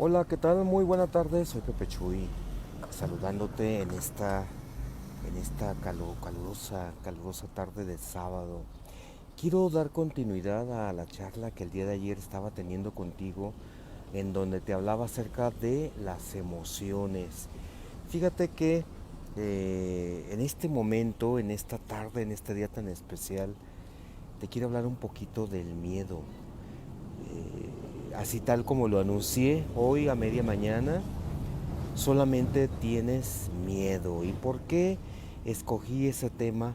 Hola, ¿qué tal? Muy buena tarde, soy Pepe Chuy, saludándote en esta calurosa tarde de sábado. Quiero dar continuidad a la charla que el día de ayer estaba teniendo contigo, en donde te hablaba acerca de las emociones. Fíjate que en este momento, en esta tarde, en este día tan especial, te quiero hablar un poquito del miedo. Así tal como lo anuncié hoy a media mañana, solamente tienes miedo. ¿Y por qué escogí ese tema?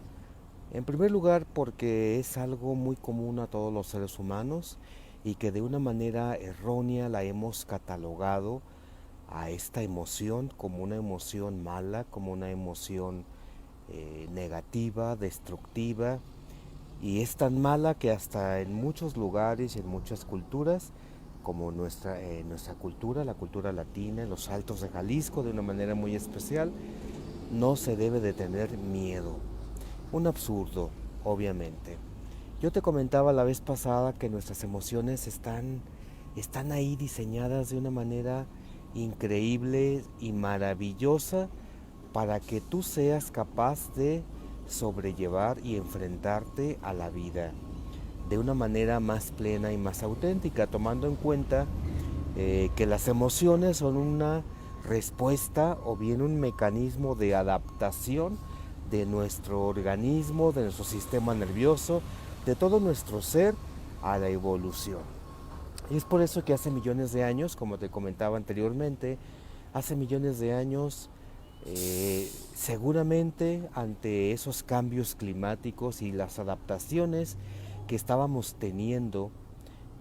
En primer lugar, porque es algo muy común a todos los seres humanos y que de una manera errónea la hemos catalogado a esta emoción como una emoción mala, como una emoción negativa, destructiva, y es tan mala que hasta en muchos lugares y en muchas culturas, como nuestra cultura, la cultura latina, en los Altos de Jalisco de una manera muy especial, no se debe de tener miedo. Un absurdo, obviamente. Yo te comentaba la vez pasada que nuestras emociones están ahí diseñadas de una manera increíble y maravillosa para que tú seas capaz de sobrellevar y enfrentarte a la vida de una manera más plena y más auténtica, tomando en cuenta que las emociones son una respuesta o bien un mecanismo de adaptación de nuestro organismo, de nuestro sistema nervioso, de todo nuestro ser a la evolución. Y es por eso que hace millones de años, como te comentaba anteriormente, hace millones de años, seguramente ante esos cambios climáticos y las adaptaciones que estábamos teniendo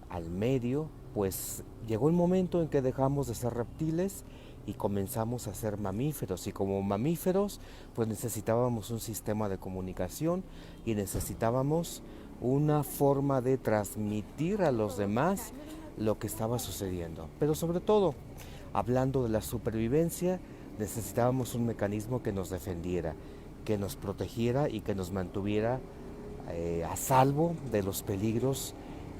al medio, pues llegó el momento en que dejamos de ser reptiles y comenzamos a ser mamíferos. Y como mamíferos, pues necesitábamos un sistema de comunicación y necesitábamos una forma de transmitir a los demás lo que estaba sucediendo. Pero sobre todo, hablando de la supervivencia, necesitábamos un mecanismo que nos defendiera, que nos protegiera y que nos mantuviera a salvo de los peligros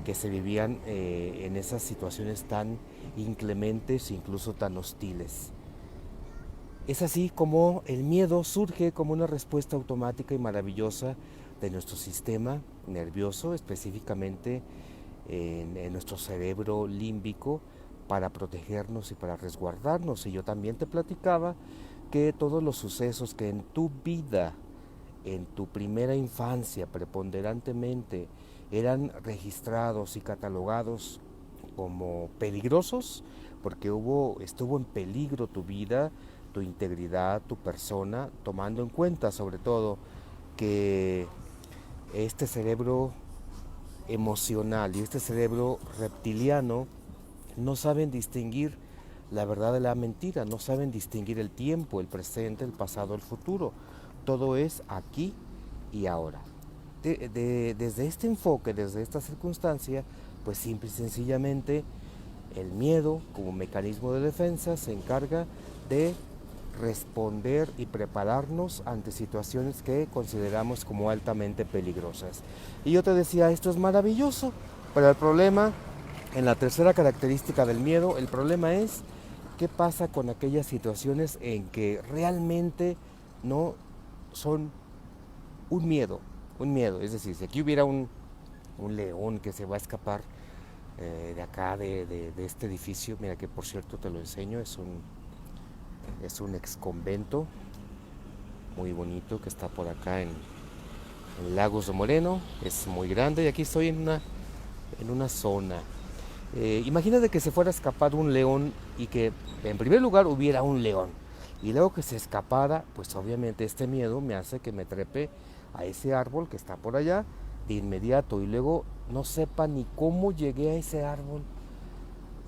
que se vivían en esas situaciones tan inclementes, incluso tan hostiles. Es así como el miedo surge como una respuesta automática y maravillosa de nuestro sistema nervioso, específicamente en nuestro cerebro límbico, para protegernos y para resguardarnos. Y yo también te platicaba que todos los sucesos que en tu vida, en tu primera infancia, preponderantemente, eran registrados y catalogados como peligrosos, porque estuvo en peligro tu vida, tu integridad, tu persona, tomando en cuenta sobre todo que este cerebro emocional y este cerebro reptiliano no saben distinguir la verdad de la mentira, no saben distinguir el tiempo, el presente, el pasado, el futuro. Todo es aquí y ahora. Desde este enfoque, desde esta circunstancia, pues simple y sencillamente el miedo como mecanismo de defensa se encarga de responder y prepararnos ante situaciones que consideramos como altamente peligrosas. Y yo te decía, esto es maravilloso, pero el problema, en la tercera característica del miedo, el problema es qué pasa con aquellas situaciones en que realmente no son un miedo, es decir, si aquí hubiera un león que se va a escapar de acá, de este edificio, mira que por cierto te lo enseño, es un ex convento muy bonito que está por acá en Lagos de Moreno, es muy grande y aquí estoy en una zona. Imagínate que se fuera a escapar un león y que en primer lugar hubiera un león y luego que se escapara, pues obviamente este miedo me hace que me trepe a ese árbol que está por allá de inmediato y luego no sepa ni cómo llegué a ese árbol.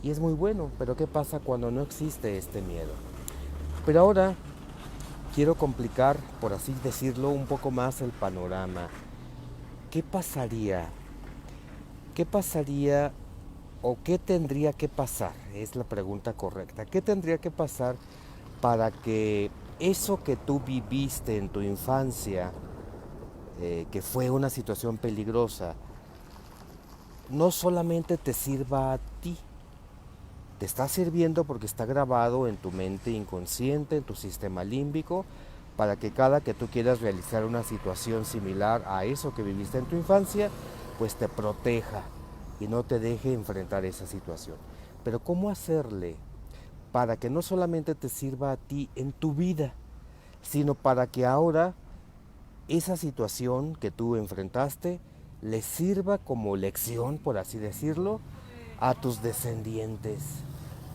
Y es muy bueno, pero ¿qué pasa cuando no existe este miedo? Pero ahora quiero complicar, por así decirlo, un poco más el panorama. ¿Qué pasaría? ¿Qué pasaría o qué tendría que pasar? Es la pregunta correcta. ¿Qué tendría que pasar para que eso que tú viviste en tu infancia, que fue una situación peligrosa, no solamente te sirva a ti, Te está sirviendo porque está grabado en tu mente inconsciente, en tu sistema límbico, para que cada que tú quieras realizar una situación similar a eso que viviste en tu infancia, pues te proteja y no te deje enfrentar esa situación. Pero ¿cómo hacerle para que no solamente te sirva a ti en tu vida, sino para que ahora esa situación que tú enfrentaste le sirva como lección, por así decirlo, a tus descendientes?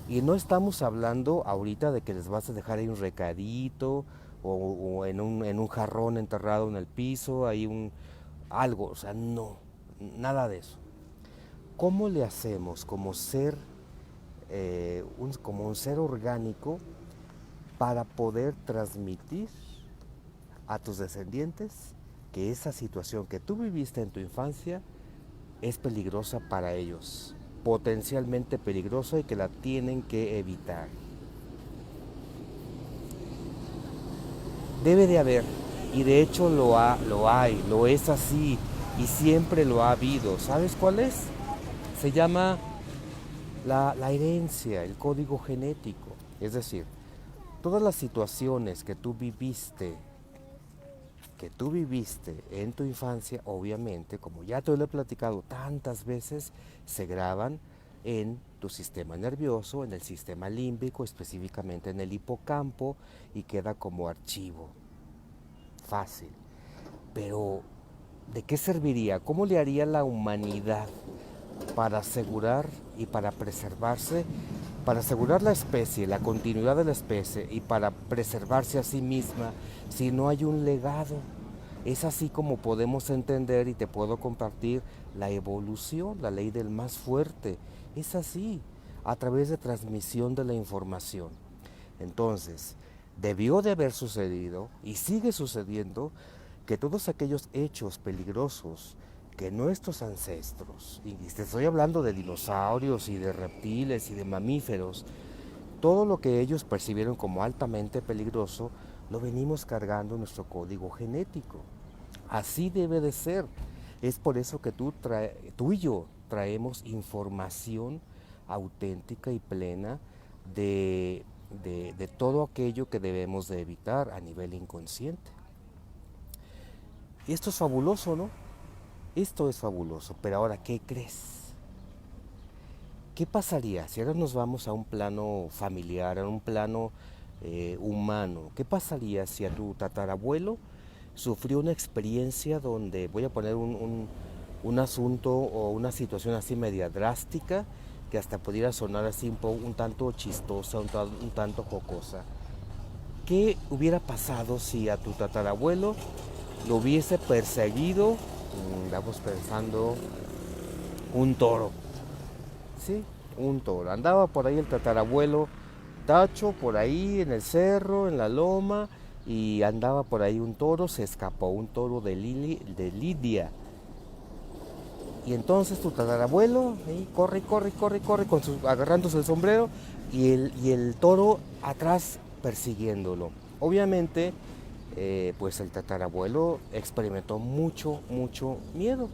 Y no estamos hablando ahorita de que les vas a dejar ahí un recadito o en un jarrón enterrado en el piso, ahí algo, o sea, no, nada de eso. ¿Cómo le hacemos como ser, como un ser orgánico para poder transmitir a tus descendientes que esa situación que tú viviste en tu infancia es peligrosa para ellos, potencialmente peligrosa y que la tienen que evitar? Debe de haber, y de hecho lo hay, lo es así, y siempre lo ha habido. ¿Sabes cuál es? Se llama la herencia, el código genético. Es decir, todas las situaciones que tú viviste en tu infancia, obviamente, como ya te lo he platicado tantas veces, se graban en tu sistema nervioso, en el sistema límbico, específicamente en el hipocampo, y queda como archivo. Fácil. Pero, ¿de qué serviría? ¿Cómo le haría la humanidad para asegurar y para preservarse, para asegurar la especie, la continuidad de la especie y para preservarse a sí misma si no hay un legado? Es así como podemos entender y te puedo compartir la evolución, la ley del más fuerte. Es así, a través de transmisión de la información. Entonces, debió de haber sucedido y sigue sucediendo que todos aquellos hechos peligrosos que nuestros ancestros, y te estoy hablando de dinosaurios y de reptiles y de mamíferos, todo lo que ellos percibieron como altamente peligroso, lo venimos cargando en nuestro código genético. Así debe de ser. Es por eso que tú y yo traemos información auténtica y plena de todo aquello que debemos de evitar a nivel inconsciente. Y esto es fabuloso, ¿no? Esto es fabuloso, pero ahora, ¿qué crees? ¿Qué pasaría si ahora nos vamos a un plano familiar, a un plano humano? ¿Qué pasaría si a tu tatarabuelo sufrió una experiencia donde, voy a poner un asunto o una situación así media drástica, que hasta pudiera sonar así un tanto chistosa, un tanto jocosa? ¿Qué hubiera pasado si a tu tatarabuelo lo hubiese perseguido, estamos pensando, un toro? Sí, un toro. Andaba por ahí el tatarabuelo Tacho, por ahí en el cerro, en la loma, y andaba por ahí un toro, se escapó, un toro de Lidia. Y entonces tu tatarabuelo ahí corre, corre, corre, corre, agarrándose el sombrero, y el toro atrás persiguiéndolo. Obviamente, pues el tatarabuelo experimentó mucho, mucho miedo.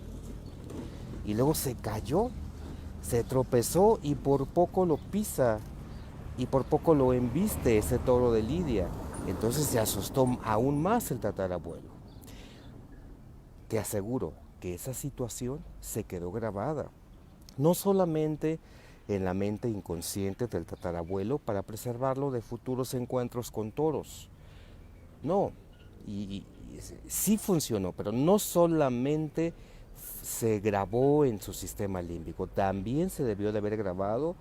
Y luego se cayó, se tropezó y por poco lo pisa y por poco lo embiste ese toro de Lidia. Entonces se asustó aún más el tatarabuelo. Te aseguro que esa situación se quedó grabada, no solamente en la mente inconsciente del tatarabuelo para preservarlo de futuros encuentros con toros. No, y sí funcionó, pero no solamente se grabó en su sistema límbico, también se debió de haber grabado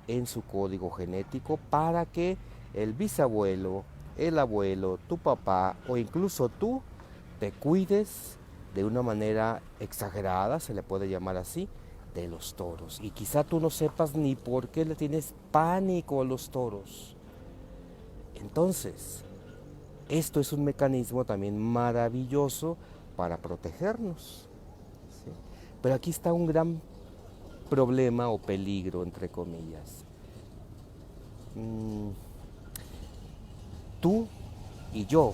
en su código genético para que el bisabuelo, el abuelo, tu papá o incluso tú te cuides de una manera exagerada, se le puede llamar así, de los toros. Y quizá tú no sepas ni por qué le tienes pánico a los toros. Entonces, esto es un mecanismo también maravilloso para protegernos, ¿sí? Pero aquí está un gran problema o peligro, entre comillas. Tú y yo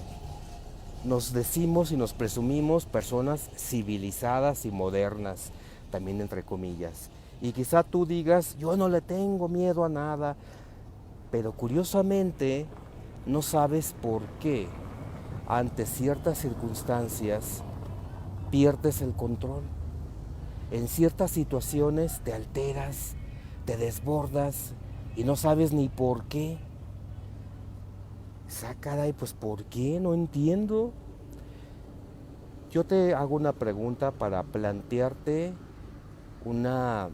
nos decimos y nos presumimos personas civilizadas y modernas, también entre comillas. Y quizá tú digas, yo no le tengo miedo a nada, pero curiosamente no sabes por qué ante ciertas circunstancias pierdes el control. En ciertas situaciones te alteras, te desbordas y no sabes ni por qué. Caray, pues ¿por qué? No entiendo. Yo te hago una pregunta para plantearte una,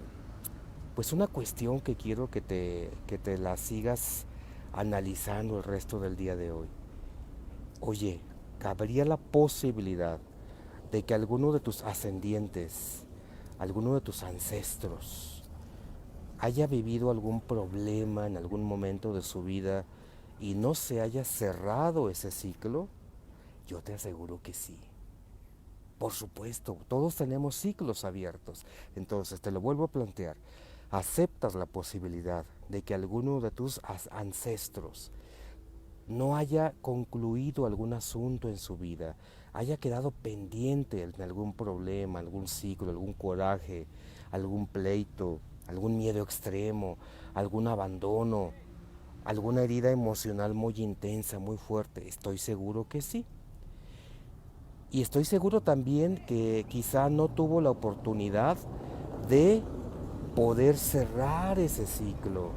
pues una cuestión que quiero que te la sigas analizando el resto del día de hoy. Oye, ¿cabría la posibilidad de que alguno de tus ascendientes, alguno de tus ancestros, haya vivido algún problema en algún momento de su vida y no se haya cerrado ese ciclo? Yo te aseguro que sí. Por supuesto, todos tenemos ciclos abiertos. Entonces, te lo vuelvo a plantear. ¿Aceptas la posibilidad de que alguno de tus ancestros no haya concluido algún asunto en su vida, haya quedado pendiente en algún problema, algún ciclo, algún coraje, algún pleito, algún miedo extremo, algún abandono, alguna herida emocional muy intensa, muy fuerte? Estoy seguro que sí. Y estoy seguro también que quizá no tuvo la oportunidad de poder cerrar ese ciclo.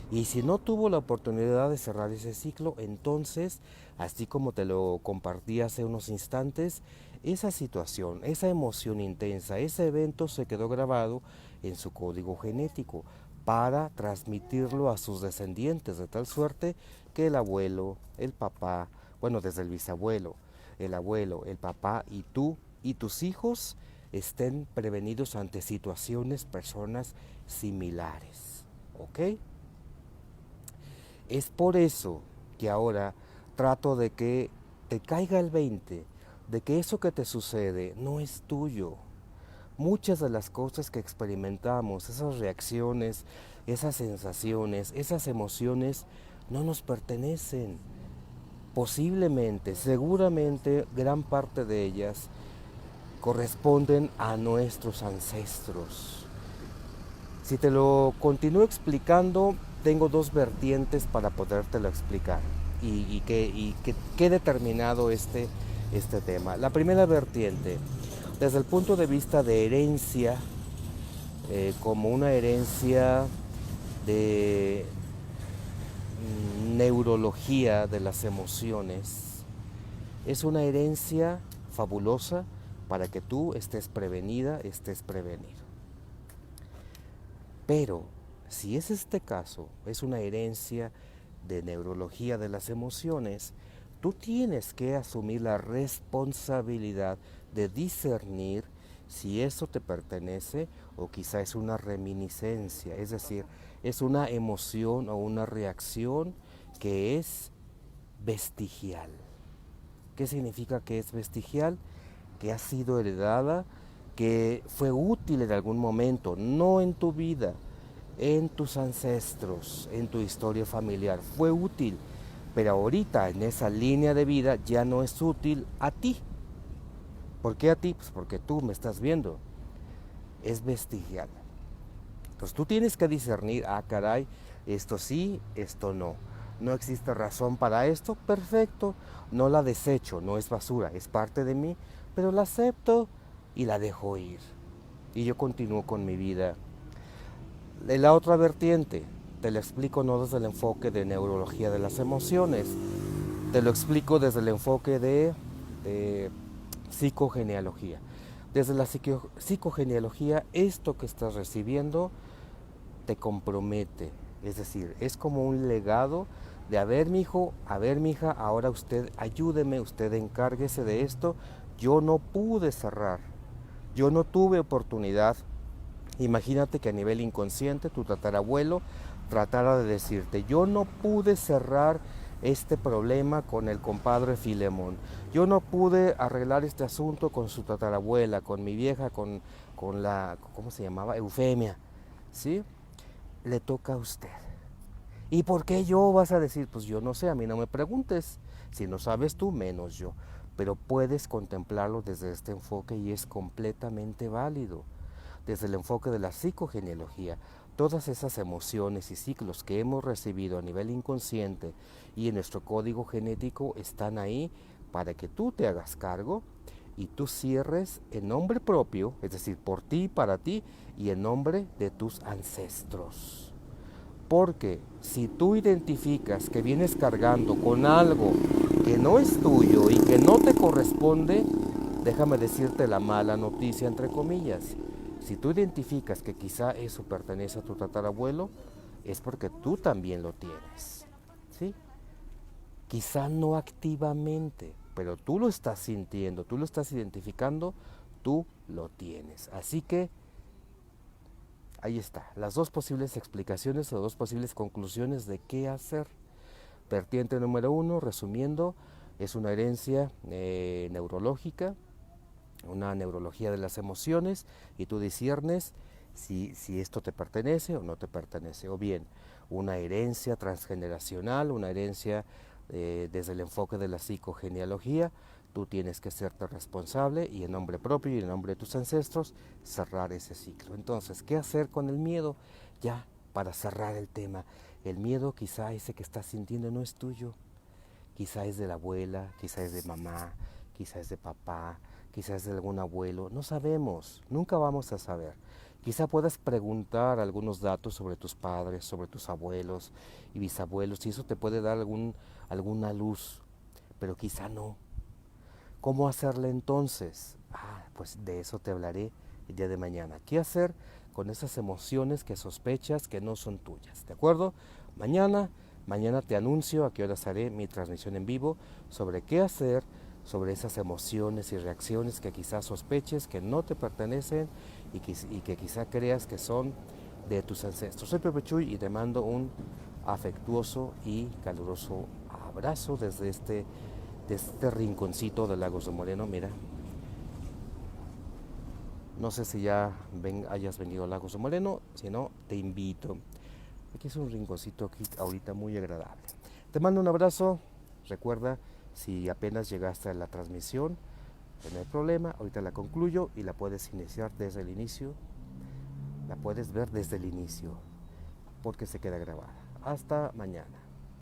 Y si no tuvo la oportunidad de cerrar ese ciclo, entonces, así como te lo compartí hace unos instantes, esa situación, esa emoción intensa, ese evento se quedó grabado en su código genético para transmitirlo a sus descendientes, de tal suerte que el abuelo, el papá, bueno, desde el bisabuelo, el abuelo, el papá y tú y tus hijos estén prevenidos ante situaciones, personas similares. ¿Ok? Es por eso que ahora trato de que te caiga el 20, de que eso que te sucede no es tuyo. Muchas de las cosas que experimentamos, esas reacciones, esas sensaciones, esas emociones, no nos pertenecen. Posiblemente, seguramente, gran parte de ellas corresponden a nuestros ancestros. Si te lo continúo explicando, tengo dos vertientes para podértelo explicar y que quede terminado este tema. La primera vertiente, desde el punto de vista de herencia, como una herencia de neurología de las emociones, es una herencia fabulosa para que tú estés prevenida, estés prevenido. Pero si es este caso, es una herencia de neurología de las emociones, tú tienes que asumir la responsabilidad de discernir si eso te pertenece o quizá es una reminiscencia, es decir, es una emoción o una reacción que es vestigial. ¿Qué significa que es vestigial? Que ha sido heredada, que fue útil en algún momento, no en tu vida, en tus ancestros, en tu historia familiar. Fue útil, pero ahorita en esa línea de vida ya no es útil a ti. ¿Por qué a ti? Pues porque tú me estás viendo. Es vestigial. Entonces tú tienes que discernir, caray, esto sí, esto no. No existe razón para esto, perfecto. No la desecho, no es basura, es parte de mí, pero la acepto y la dejo ir. Y yo continúo con mi vida. De la otra vertiente, te lo explico no desde el enfoque de neurología de las emociones, te lo explico desde el enfoque de psicogenealogía. Desde la psicogenealogía, esto que estás recibiendo te compromete, es decir, es como un legado de, a ver, mijo, a ver, mija, ahora usted ayúdeme, usted encárguese de esto. Yo no pude cerrar, yo no tuve oportunidad. Imagínate que a nivel inconsciente tu tatarabuelo tratara de decirte, yo no pude cerrar este problema con el compadre Filemón, yo no pude arreglar este asunto con su tatarabuela, con mi vieja, con la, ¿cómo se llamaba? Eufemia, ¿sí? Le toca a usted. ¿Y por qué yo? Vas a decir, pues yo no sé, a mí no me preguntes, si no sabes tú, menos yo, pero puedes contemplarlo desde este enfoque y es completamente válido. desde el enfoque de la psicogenealogía, todas esas emociones y ciclos que hemos recibido a nivel inconsciente y en nuestro código genético están ahí para que tú te hagas cargo y tú cierres en nombre propio, es decir, por ti, para ti y en nombre de tus ancestros. Porque si tú identificas que vienes cargando con algo que no es tuyo y que no te corresponde, déjame decirte la mala noticia entre comillas. Si tú identificas que quizá eso pertenece a tu tatarabuelo, es porque tú también lo tienes. ¿Sí? Quizá no activamente, pero tú lo estás sintiendo, tú lo estás identificando, tú lo tienes. Así que ahí está, las dos posibles explicaciones o dos posibles conclusiones de qué hacer. Vertiente número uno, resumiendo, es una herencia neurológica, una neurología de las emociones, y tú disciernes si esto te pertenece o no te pertenece, o bien una herencia transgeneracional, una herencia desde el enfoque de la psicogenealogía. Tú tienes que serte responsable y en nombre propio y en nombre de tus ancestros cerrar ese ciclo. Entonces, ¿qué hacer con el miedo? Ya, para cerrar el tema, el miedo quizá ese que estás sintiendo no es tuyo, quizá es de la abuela, quizá es de mamá, quizá es de papá, quizá es de algún abuelo, no sabemos, nunca vamos a saber. Quizá puedas preguntar algunos datos sobre tus padres, sobre tus abuelos y bisabuelos, y eso te puede dar alguna luz, pero quizá no. ¿Cómo hacerle entonces? Pues de eso te hablaré el día de mañana. ¿Qué hacer con esas emociones que sospechas que no son tuyas? ¿De acuerdo? Mañana te anuncio a qué horas haré mi transmisión en vivo sobre qué hacer, sobre esas emociones y reacciones que quizás sospeches que no te pertenecen y que quizá creas que son de tus ancestros. Soy Pepe Chuy y te mando un afectuoso y caluroso abrazo desde este rinconcito de Lagos de Moreno. Mira, no sé si ya hayas venido a Lagos de Moreno, si no, te invito. Aquí es un rinconcito aquí ahorita muy agradable. Te mando un abrazo. Recuerda, si apenas llegaste a la transmisión, no hay problema, ahorita la concluyo y la puedes iniciar desde el inicio. La puedes ver desde el inicio, porque se queda grabada. Hasta mañana.